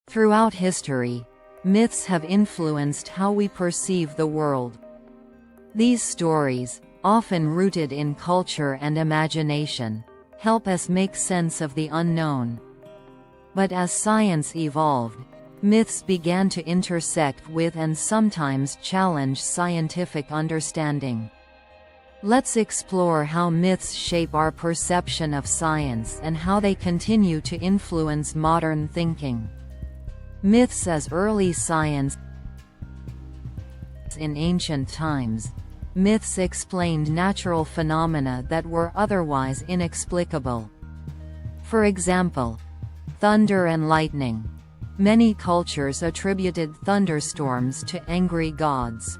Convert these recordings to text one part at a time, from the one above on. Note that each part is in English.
Throughout history, myths have influenced how we perceive the world. These stories, often rooted in culture and imagination, help us make sense of the unknown. But as science evolved, myths began to intersect with and sometimes challenge scientific understanding. Let's explore how myths shape our perception of science and how they continue to influence modern thinking. Myths as early science. In ancient times, myths explained natural phenomena that were otherwise inexplicable. For example, thunder and lightning. Many cultures attributed thunderstorms to angry gods.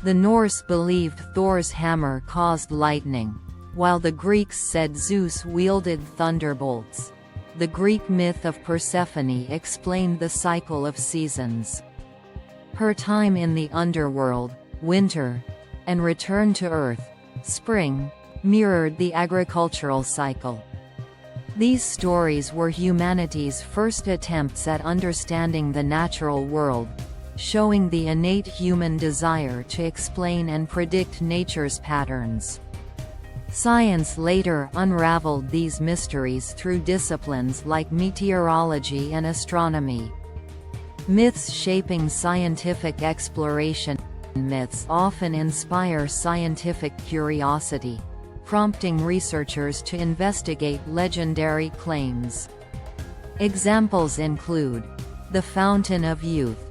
The Norse believed Thor's hammer caused lightning, while the Greeks said Zeus wielded thunderbolts. The Greek myth of Persephone explained the cycle of seasons. Her time in the underworld, winter, and return to earth, spring, mirrored the agricultural cycle. These stories were humanity's first attempts at understanding the natural world, showing the innate human desire to explain and predict nature's patterns. Science later unraveled these mysteries through disciplines like meteorology and astronomy. Myths shaping scientific exploration. Myths often inspire scientific curiosity, prompting researchers to investigate legendary claims. Examples include the Fountain of Youth.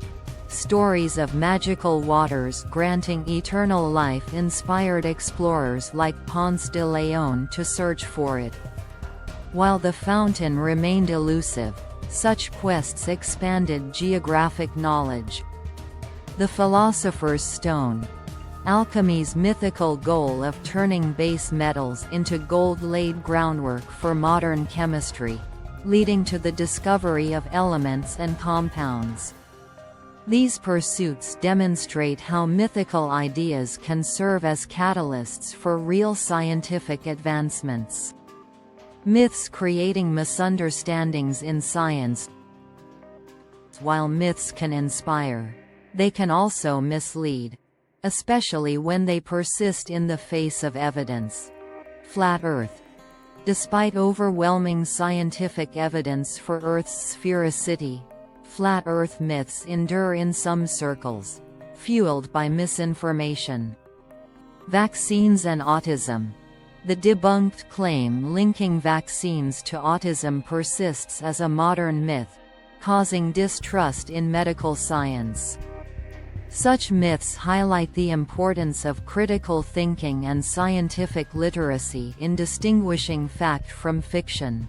Stories of magical waters granting eternal life inspired explorers like Ponce de Leon to search for it. While the fountain remained elusive, such quests expanded geographic knowledge. The Philosopher's Stone. Alchemy's mythical goal of turning base metals into gold laid groundwork for modern chemistry, leading to the discovery of elements and compounds. These pursuits demonstrate how mythical ideas can serve as catalysts for real scientific advancements. Myths creating misunderstandings in science. While myths can inspire, they can also mislead, especially when they persist in the face of evidence. Flat Earth. Despite overwhelming scientific evidence for Earth's sphericity, flat Earth myths endure in some circles, fueled by misinformation. Vaccines and autism. The debunked claim linking vaccines to autism persists as a modern myth, causing distrust in medical science. Such myths highlight the importance of critical thinking and scientific literacy in distinguishing fact from fiction.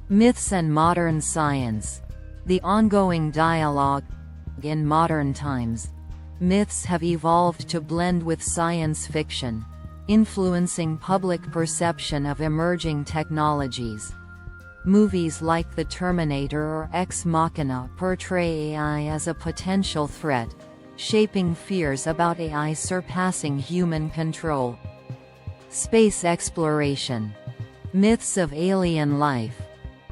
Myths and modern science. The ongoing dialogue. In modern times, myths have evolved to blend with science fiction, influencing public perception of emerging technologies. Movies like The Terminator or Ex Machina portray AI as a potential threat, shaping fears about AI surpassing human control. Space exploration. Myths of alien life,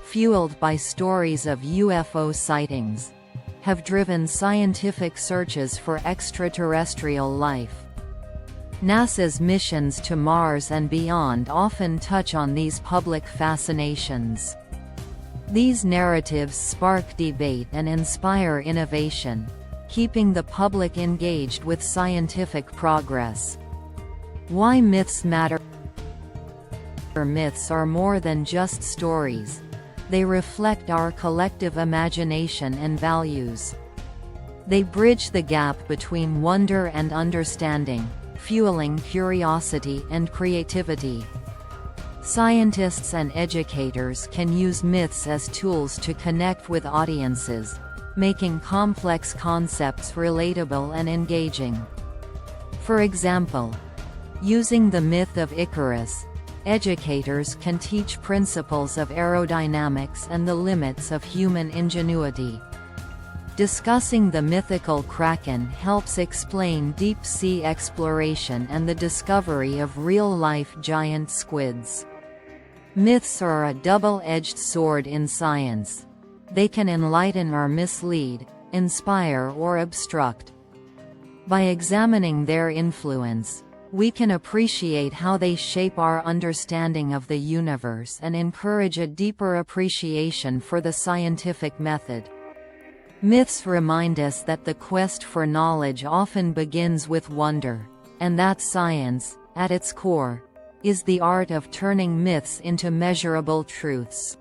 fueled by stories of UFO sightings, have driven scientific searches for extraterrestrial life. NASA's missions to Mars and beyond often touch on these public fascinations. These narratives spark debate and inspire innovation, keeping the public engaged with scientific progress. Why myths matter? Myths are more than just stories. They reflect our collective imagination and values. They bridge the gap between wonder and understanding, fueling curiosity and creativity. Scientists and educators can use myths as tools to connect with audiences, making complex concepts relatable and engaging. For example, using the myth of Icarus, educators can teach principles of aerodynamics and the limits of human ingenuity. Discussing the mythical Kraken helps explain deep-sea exploration and the discovery of real-life giant squids. Myths are a double-edged sword in science. They can enlighten or mislead, inspire or obstruct. By examining their influence, we can appreciate how they shape our understanding of the universe and encourage a deeper appreciation for the scientific method. Myths remind us that the quest for knowledge often begins with wonder, and that science, at its core, is the art of turning myths into measurable truths.